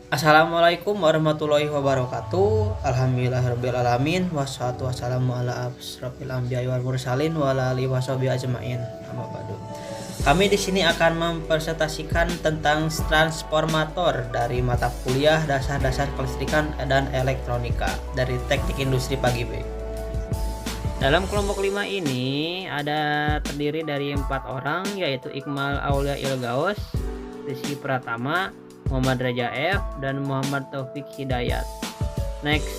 Assalamualaikum warahmatullahi wabarakatuh. Alhamdulillahirabbil alamin wassalatu wassalamu ala asrofil anbiya'i wal mursalin wa ala alihi washabihi ajmain. Amma ba'du. Kami di sini akan mempresentasikan tentang transformator dari mata kuliah dasar-dasar kelistrikan dan elektronika dari Teknik Industri Pagi B. Dalam kelompok 5 ini terdiri dari 4 orang, yaitu Iqmal Aulia Ilgaus, Rizky Pratama, Muhammad Reja F, dan Muhammad Taufik Hidayat. Next.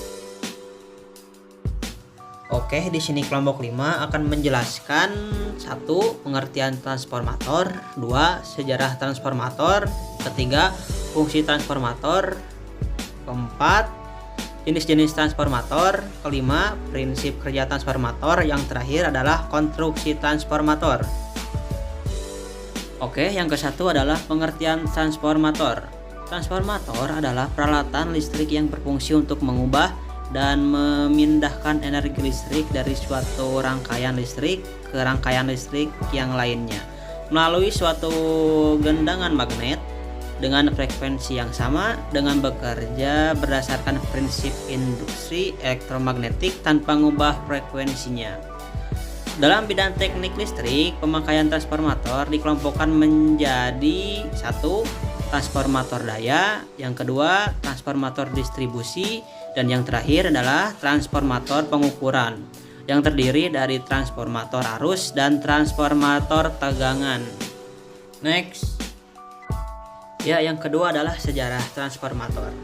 Oke, di sini kelompok 5 akan menjelaskan 1. Pengertian transformator, 2. Sejarah transformator, 3. Fungsi transformator, 4. Jenis-jenis transformator, 5. Prinsip kerja transformator, yang terakhir adalah konstruksi transformator. Oke, yang ke-1 adalah pengertian transformator. Transformator adalah peralatan listrik yang berfungsi untuk mengubah dan memindahkan energi listrik dari suatu rangkaian listrik ke rangkaian listrik yang lainnya melalui suatu gendangan magnet dengan frekuensi yang sama dengan bekerja berdasarkan prinsip induksi elektromagnetik tanpa mengubah frekuensinya. Dalam bidang teknik listrik, pemakaian transformator dikelompokkan menjadi 1. Transformator daya, yang kedua transformator distribusi, dan yang terakhir adalah transformator pengukuran yang terdiri dari transformator arus dan transformator tegangan. Next. Ya, yang kedua adalah sejarah transformator.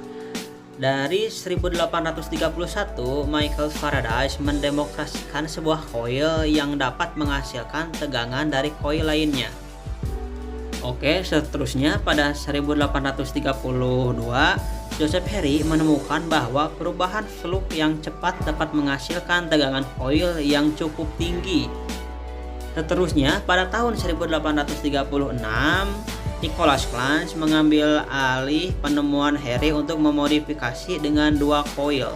Dari 1831, Michael Faraday mendemokrasikan sebuah koil yang dapat menghasilkan tegangan dari koil lainnya. Oke, seterusnya pada 1832, Joseph Harry menemukan bahwa perubahan flux yang cepat dapat menghasilkan tegangan koil yang cukup tinggi. Seterusnya, pada tahun 1836, Nicholas Clanch mengambil alih penemuan Harry untuk memodifikasi dengan 2 koil.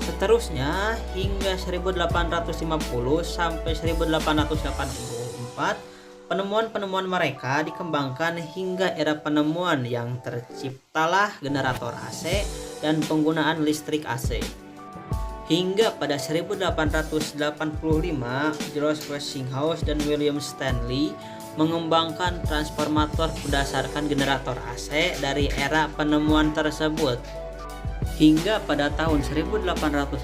Seterusnya, hingga 1850 sampai 1884, penemuan-penemuan mereka dikembangkan hingga era penemuan yang terciptalah generator AC dan penggunaan listrik AC. Hingga pada 1885, George Westinghouse dan William Stanley mengembangkan transformator berdasarkan generator AC dari era penemuan tersebut. Hingga pada tahun 1889,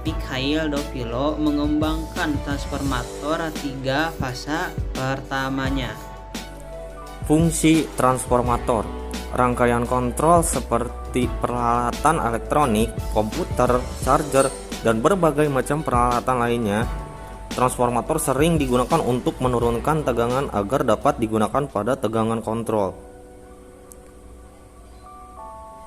Mikhail Dopilo mengembangkan transformator 3 fasa pertamanya. Fungsi transformator, rangkaian kontrol seperti peralatan elektronik, komputer, charger, dan berbagai macam peralatan lainnya. Transformator sering digunakan untuk menurunkan tegangan agar dapat digunakan pada tegangan kontrol.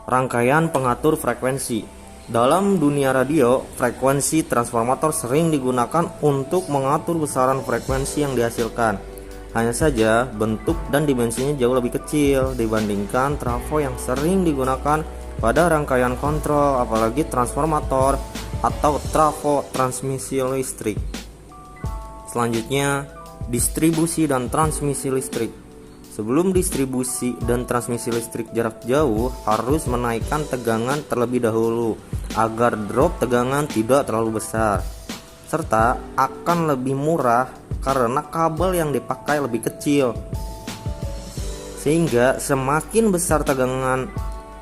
Rangkaian pengatur frekuensi. Dalam dunia radio, frekuensi transformator sering digunakan untuk mengatur besaran frekuensi yang dihasilkan. Hanya saja, bentuk dan dimensinya jauh lebih kecil dibandingkan trafo yang sering digunakan pada rangkaian kontrol, apalagi transformator atau trafo transmisi listrik. Selanjutnya, distribusi dan transmisi listrik. Sebelum distribusi dan transmisi listrik jarak jauh harus menaikkan tegangan terlebih dahulu agar drop tegangan tidak terlalu besar, serta akan lebih murah karena kabel yang dipakai lebih kecil. Sehingga semakin besar tegangan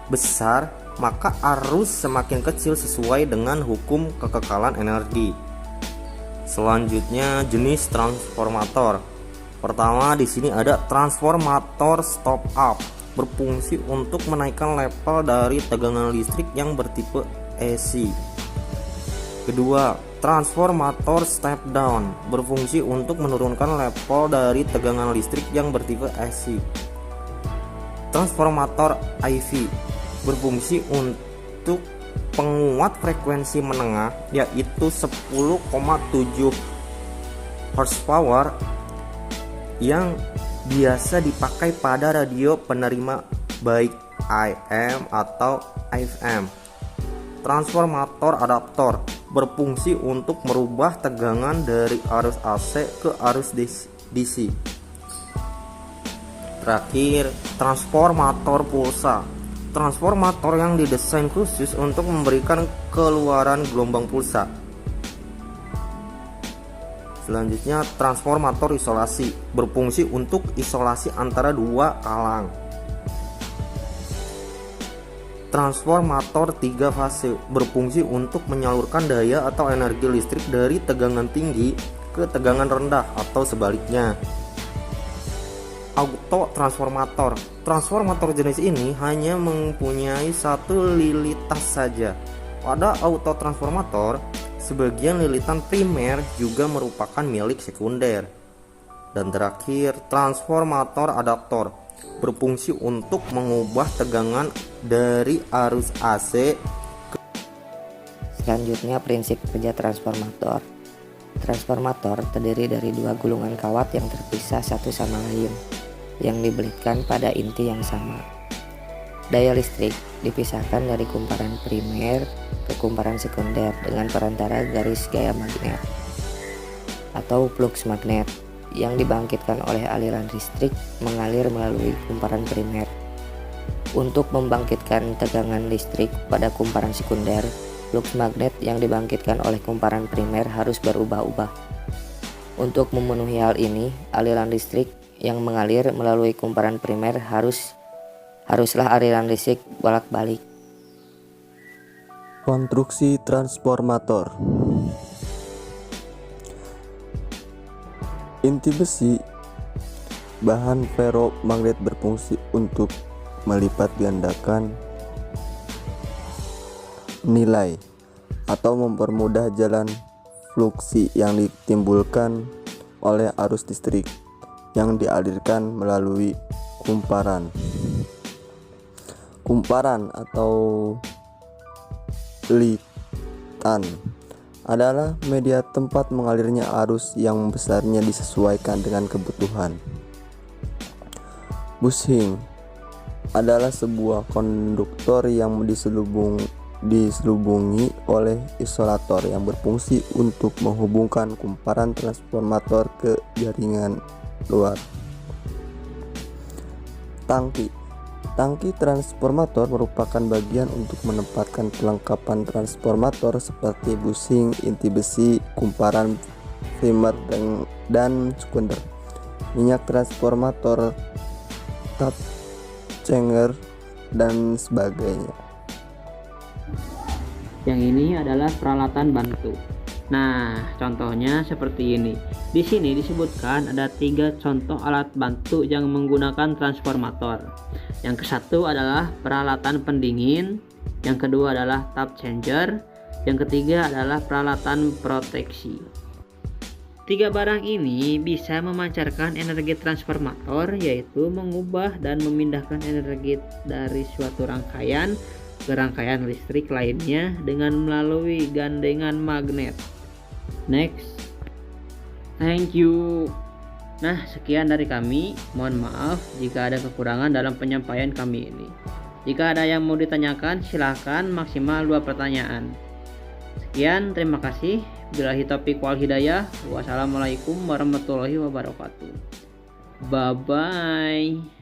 besar, maka arus semakin kecil sesuai dengan hukum kekekalan energi. Selanjutnya, jenis transformator. Pertama, di sini ada transformator stop up, berfungsi untuk menaikkan level dari tegangan listrik yang bertipe AC. Kedua, transformator step down, berfungsi untuk menurunkan level dari tegangan listrik yang bertipe AC. Transformator IV, berfungsi untuk penguat frekuensi menengah, yaitu 10,7 horsepower yang biasa dipakai pada radio penerima baik AM atau FM. Transformator adaptor, berfungsi untuk merubah tegangan dari arus AC ke arus DC. Terakhir, transformator pulsa. Transformator yang didesain khusus untuk memberikan keluaran gelombang pulsa. Selanjutnya, transformator isolasi, berfungsi untuk isolasi antara dua kalang. Transformator 3 fase, berfungsi untuk menyalurkan daya atau energi listrik dari tegangan tinggi ke tegangan rendah atau sebaliknya. Auto transformator. Transformator jenis ini hanya mempunyai satu lilitas saja. Pada auto transformator, sebagian lilitan primer juga merupakan milik sekunder. Dan terakhir, transformator adaptor, berfungsi untuk mengubah tegangan dari arus AC. Selanjutnya, prinsip kerja transformator. Transformator terdiri dari dua gulungan kawat yang terpisah satu sama lain, yang dibelitkan pada inti yang sama. Daya listrik dipisahkan dari kumparan primer ke kumparan sekunder dengan perantara garis gaya magnet atau flux magnet yang dibangkitkan oleh aliran listrik mengalir melalui kumparan primer. Untuk membangkitkan tegangan listrik pada kumparan sekunder, flux magnet yang dibangkitkan oleh kumparan primer harus berubah-ubah. Untuk memenuhi hal ini, aliran listrik yang mengalir melalui kumparan primer haruslah aliran listrik bolak-balik. Konstruksi transformator. Inti besi bahan ferromagnet berfungsi untuk melipat gandakan nilai atau mempermudah jalan fluksi yang ditimbulkan oleh arus listrik yang dialirkan melalui kumparan. Kumparan atau litan adalah media tempat mengalirnya arus yang besarnya disesuaikan dengan kebutuhan. Bushing adalah sebuah konduktor yang diselubungi oleh isolator yang berfungsi untuk menghubungkan kumparan transformator ke jaringan luar. Tangki transformator merupakan bagian untuk menempatkan perlengkapan transformator seperti bushing, inti besi, kumparan primer dan sekunder, minyak transformator, tap changer, dan sebagainya. Yang ini adalah peralatan bantu. Nah, contohnya seperti ini. Di sini disebutkan ada 3 contoh alat bantu yang menggunakan transformator. Yang kesatu adalah peralatan pendingin, yang kedua adalah tap changer, yang ketiga adalah peralatan proteksi. 3 barang ini bisa memancarkan energi transformator, yaitu mengubah dan memindahkan energi dari suatu rangkaian ke rangkaian listrik lainnya dengan melalui gandengan magnet. Next, thank you. Nah, sekian dari kami. Mohon maaf jika ada kekurangan dalam penyampaian kami ini. Jika ada yang mau ditanyakan, silahkan maksimal 2 pertanyaan. Sekian, terima kasih. Billahi taufiq wal hidayah. Wassalamualaikum warahmatullahi wabarakatuh. Bye bye.